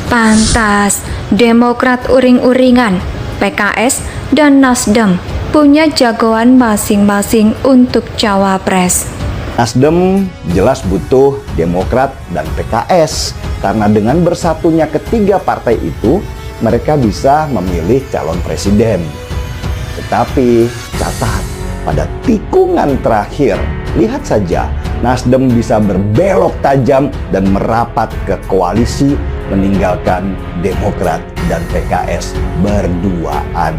Pantas, Demokrat uring-uringan, PKS dan Nasdem punya jagoan masing-masing untuk cawapres. Nasdem jelas butuh Demokrat dan PKS karena dengan bersatunya ketiga partai itu mereka bisa memilih calon presiden. Tetapi catat, pada tikungan terakhir, lihat saja Nasdem bisa berbelok tajam dan merapat ke koalisi meninggalkan Demokrat dan PKS berduaan.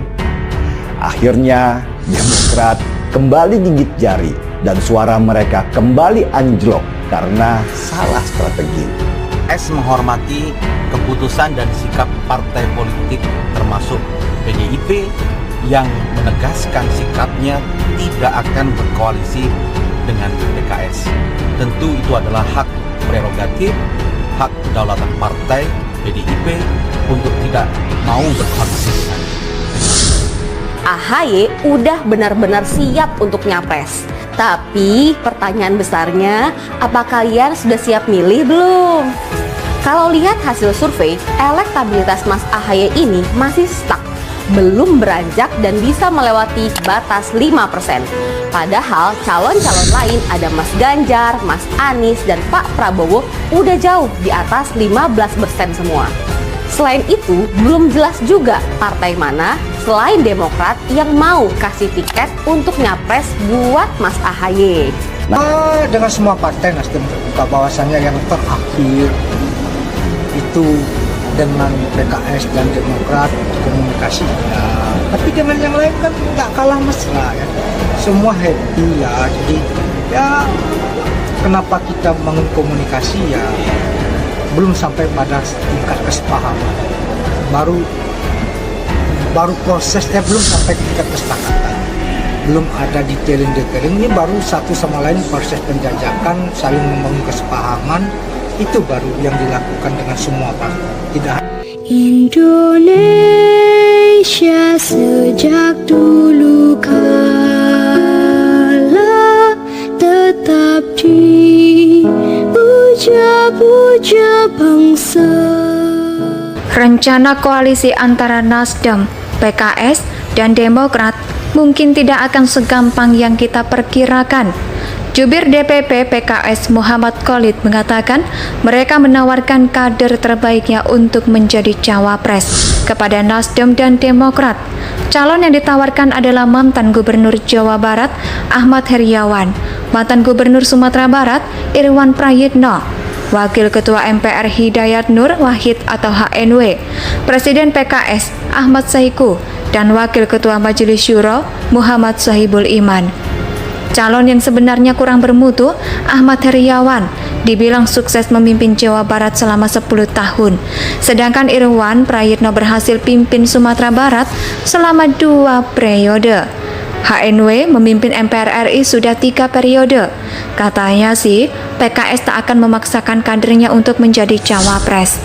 Akhirnya Demokrat kembali gigit jari dan suara mereka kembali anjlok karena salah strategi. PKS menghormati keputusan dan sikap partai politik termasuk PDIP yang menegaskan sikapnya tidak akan berkoalisi dengan PKS. Tentu itu adalah hak prerogatif, hak kedaulatan partai PDIP untuk tidak mau berkoalisi dengan AHY udah benar-benar siap untuk nyapres. Tapi pertanyaan besarnya, apa kalian sudah siap milih belum? Kalau lihat hasil survei, elektabilitas Mas AHY ini masih stuck, belum beranjak dan bisa melewati batas 5%. Padahal calon-calon lain ada Mas Ganjar, Mas Anies, dan Pak Prabowo udah jauh di atas 15% semua. Selain itu, belum jelas juga partai mana selain Demokrat yang mau kasih tiket untuk nyapres buat Mas AHY. Dengan semua partai Nasdem terbuka bahwasannya yang terakhir itu dengan PKS dan Demokrat komunikasi. Tapi dengan yang lain kan nggak kalah mesra ya. Semua happy ya. Jadi ya kenapa kita bangun komunikasi ya belum sampai pada tingkat kesepahaman. Baru prosesnya belum sampai tingkat kesepakatan. Belum ada detailing ini baru satu sama lain proses penjajakan, saling membangun kesepahaman. Itu baru yang dilakukan dengan semua partai. Tidak Indonesia sejak dulu kala tetap dipuja-puja bangsa. Rencana koalisi antara Nasdem, PKS, dan Demokrat mungkin tidak akan segampang yang kita perkirakan. Jubir DPP PKS Muhammad Khalid mengatakan mereka menawarkan kader terbaiknya untuk menjadi cawapres kepada Nasdem dan Demokrat. Calon yang ditawarkan adalah mantan Gubernur Jawa Barat Ahmad Heriawan, mantan Gubernur Sumatera Barat Irwan Prayitno, Wakil Ketua MPR Hidayat Nur Wahid atau HNW, Presiden PKS Ahmad Saiku, dan Wakil Ketua Majelis Syuro Muhammad Sohibul Iman. Calon yang sebenarnya kurang bermutu, Ahmad Heriawan, dibilang sukses memimpin Jawa Barat selama 10 tahun. Sedangkan Irwan Prayitno berhasil pimpin Sumatera Barat selama 2 periode. HNW memimpin MPR RI sudah 3 periode. Katanya sih, PKS tak akan memaksakan kadernya untuk menjadi cawapres.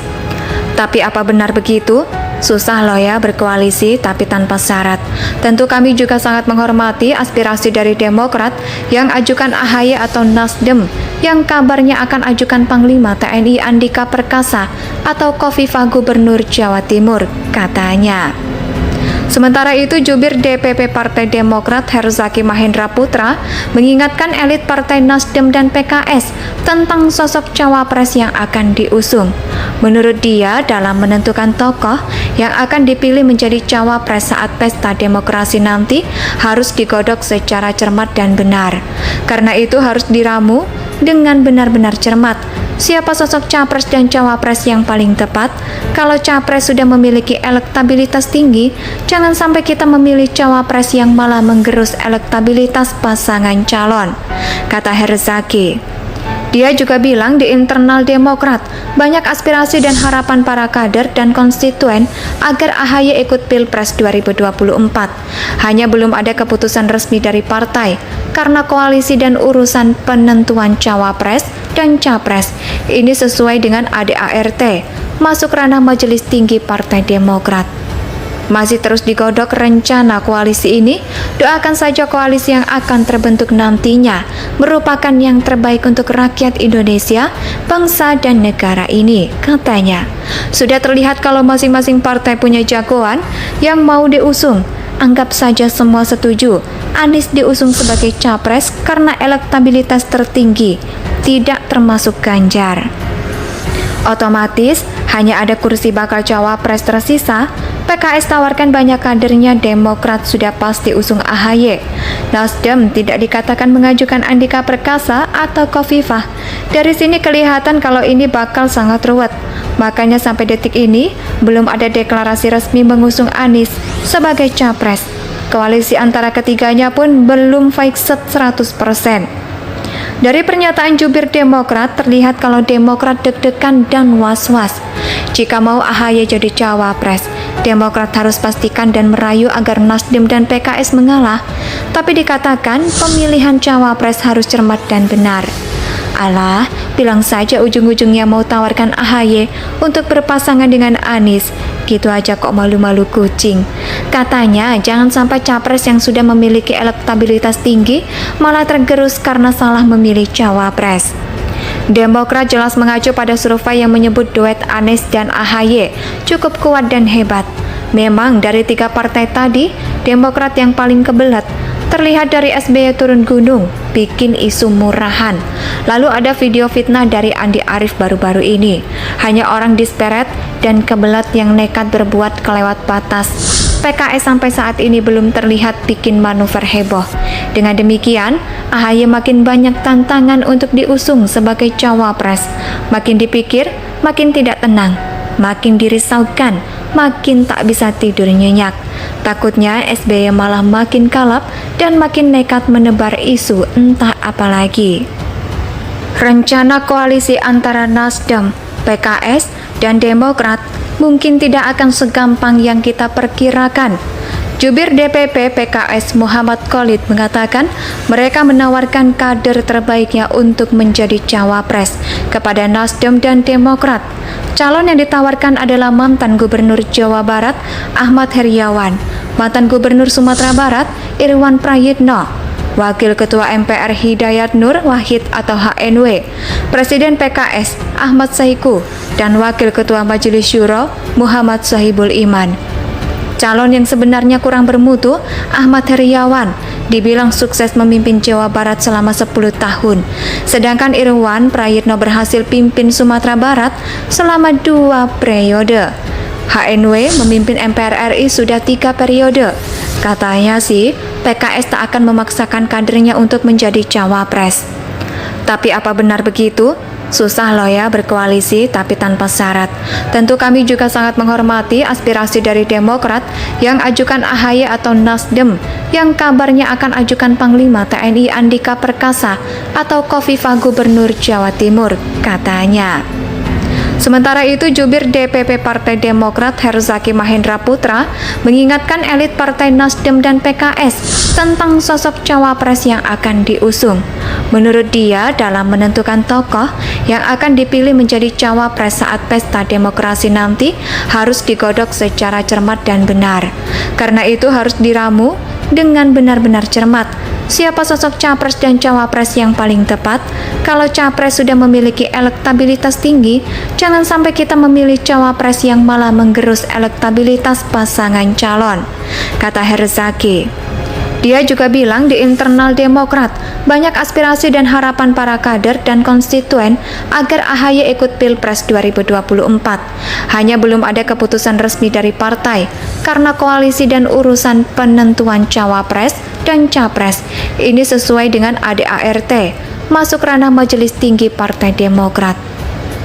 Tapi apa benar begitu? Susah loh ya berkoalisi tapi tanpa syarat. Tentu kami juga sangat menghormati aspirasi dari Demokrat yang ajukan AHY atau Nasdem yang kabarnya akan ajukan Panglima TNI Andika Perkasa atau Khofifah Gubernur Jawa Timur, katanya. Sementara itu, jubir DPP Partai Demokrat Herzaki Mahendra Putra mengingatkan elit Partai Nasdem dan PKS tentang sosok cawapres yang akan diusung. Menurut dia, dalam menentukan tokoh yang akan dipilih menjadi cawapres saat pesta demokrasi nanti harus digodok secara cermat dan benar. Karena itu harus diramu dengan benar-benar cermat. Siapa sosok capres dan cawapres yang paling tepat? Kalau capres sudah memiliki elektabilitas tinggi, jangan sampai kita memilih cawapres yang malah menggerus elektabilitas pasangan calon, kata Herzaki. Dia juga bilang di internal Demokrat banyak aspirasi dan harapan para kader dan konstituen agar AHY ikut Pilpres 2024. Hanya belum ada keputusan resmi dari partai karena koalisi dan urusan penentuan cawapres dan capres ini sesuai dengan ADART masuk ranah Majelis Tinggi Partai Demokrat. Masih terus digodok rencana koalisi ini, doakan saja koalisi yang akan terbentuk nantinya merupakan yang terbaik untuk rakyat Indonesia, bangsa dan negara ini, katanya. Sudah terlihat kalau masing-masing partai punya jagoan yang mau diusung. Anggap saja semua setuju, Anies diusung sebagai capres karena elektabilitas tertinggi, tidak termasuk Ganjar. Otomatis hanya ada kursi bakal cawapres tersisa. PKS tawarkan banyak kadernya, Demokrat sudah pasti usung AHY. Nasdem tidak dikatakan mengajukan Andika Perkasa atau Khofifah. Dari sini kelihatan kalau ini bakal sangat ruwet. Makanya sampai detik ini belum ada deklarasi resmi mengusung Anies sebagai capres. Koalisi antara ketiganya pun belum fix 100%. Dari pernyataan jubir Demokrat terlihat kalau Demokrat deg-degan dan was-was. Jika mau AHY jadi cawapres, Demokrat harus pastikan dan merayu agar Nasdem dan PKS mengalah. Tapi dikatakan pemilihan cawapres harus cermat dan benar. Alah, bilang saja ujung-ujungnya mau tawarkan AHY untuk berpasangan dengan Anies. Gitu aja kok malu-malu kucing. Katanya jangan sampai capres yang sudah memiliki elektabilitas tinggi malah tergerus karena salah memilih cawapres. Demokrat jelas mengacu pada survei yang menyebut duet Anies dan AHY cukup kuat dan hebat. Memang dari 3 partai tadi, Demokrat yang paling kebelet. Terlihat dari SBY turun gunung, bikin isu murahan. Lalu ada video fitnah dari Andi Arief baru-baru ini. Hanya orang disperate dan kebelet yang nekat berbuat kelewat batas. PKS sampai saat ini belum terlihat bikin manuver heboh. Dengan demikian, AHY makin banyak tantangan untuk diusung sebagai cawapres. Makin dipikir, makin tidak tenang. Makin dirisaukan, makin tak bisa tidur nyenyak. Takutnya SBY malah makin kalap dan makin nekat menebar isu entah apa lagi. Rencana koalisi antara Nasdem, PKS, dan Demokrat mungkin tidak akan segampang yang kita perkirakan. Jubir DPP PKS Muhammad Khalid mengatakan mereka menawarkan kader terbaiknya untuk menjadi cawapres kepada Nasdem dan Demokrat. Calon yang ditawarkan adalah mantan Gubernur Jawa Barat Ahmad Heriawan, mantan Gubernur Sumatera Barat Irwan Prayitno, Wakil Ketua MPR Hidayat Nur Wahid atau HNW, Presiden PKS Ahmad Saiku, dan Wakil Ketua Majelis Syuro Muhammad Sohibul Iman. Calon yang sebenarnya kurang bermutu, Ahmad Heriawan, dibilang sukses memimpin Jawa Barat selama 10 tahun. Sedangkan Irwan Prayitno berhasil pimpin Sumatera Barat selama 2 periode. HNW memimpin MPR RI sudah 3 periode. Katanya sih, PKS tak akan memaksakan kadernya untuk menjadi cawapres. Tapi apa benar begitu? Susah loh ya berkoalisi tapi tanpa syarat. Tentu kami juga sangat menghormati aspirasi dari Demokrat yang ajukan AHY atau Nasdem yang kabarnya akan ajukan Panglima TNI Andika Perkasa atau Khofifah Gubernur Jawa Timur, katanya. Sementara itu, jubir DPP Partai Demokrat Herzaki Mahendra Putra mengingatkan elit Partai Nasdem dan PKS tentang sosok cawapres yang akan diusung. Menurut dia, dalam menentukan tokoh yang akan dipilih menjadi cawapres saat pesta demokrasi nanti harus digodok secara cermat dan benar. Karena itu harus diramu dengan benar-benar cermat. Siapa sosok capres dan cawapres yang paling tepat? Kalau capres sudah memiliki elektabilitas tinggi, jangan sampai kita memilih cawapres yang malah menggerus elektabilitas pasangan calon, kata Herzaki. Dia juga bilang di internal Demokrat banyak aspirasi dan harapan para kader dan konstituen agar AHY ikut Pilpres 2024. Hanya belum ada keputusan resmi dari partai karena koalisi dan urusan penentuan cawapres dan capres ini sesuai dengan ADART masuk ranah Majelis Tinggi Partai Demokrat.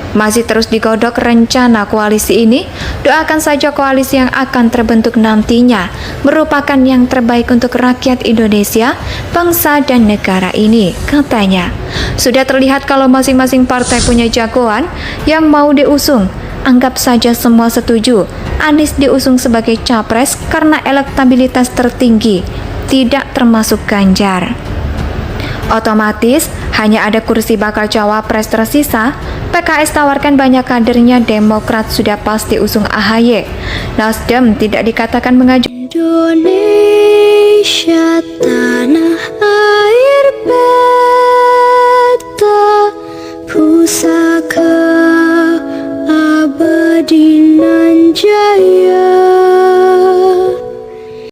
Masih terus digodok rencana koalisi ini, doakan saja koalisi yang akan terbentuk nantinya merupakan yang terbaik untuk rakyat Indonesia, bangsa dan negara ini, katanya. Sudah terlihat kalau masing-masing partai punya jagoan yang mau diusung. Anggap saja semua setuju, Anies diusung sebagai capres karena elektabilitas tertinggi, tidak termasuk Ganjar. Otomatis hanya ada kursi bakal cawapres tersisa. PKS tawarkan banyak kadernya, Demokrat sudah pasti usung AHY. Nasdem tidak dikatakan mengajukan Indonesia tanah air beta, pusaka abadi nan jaya.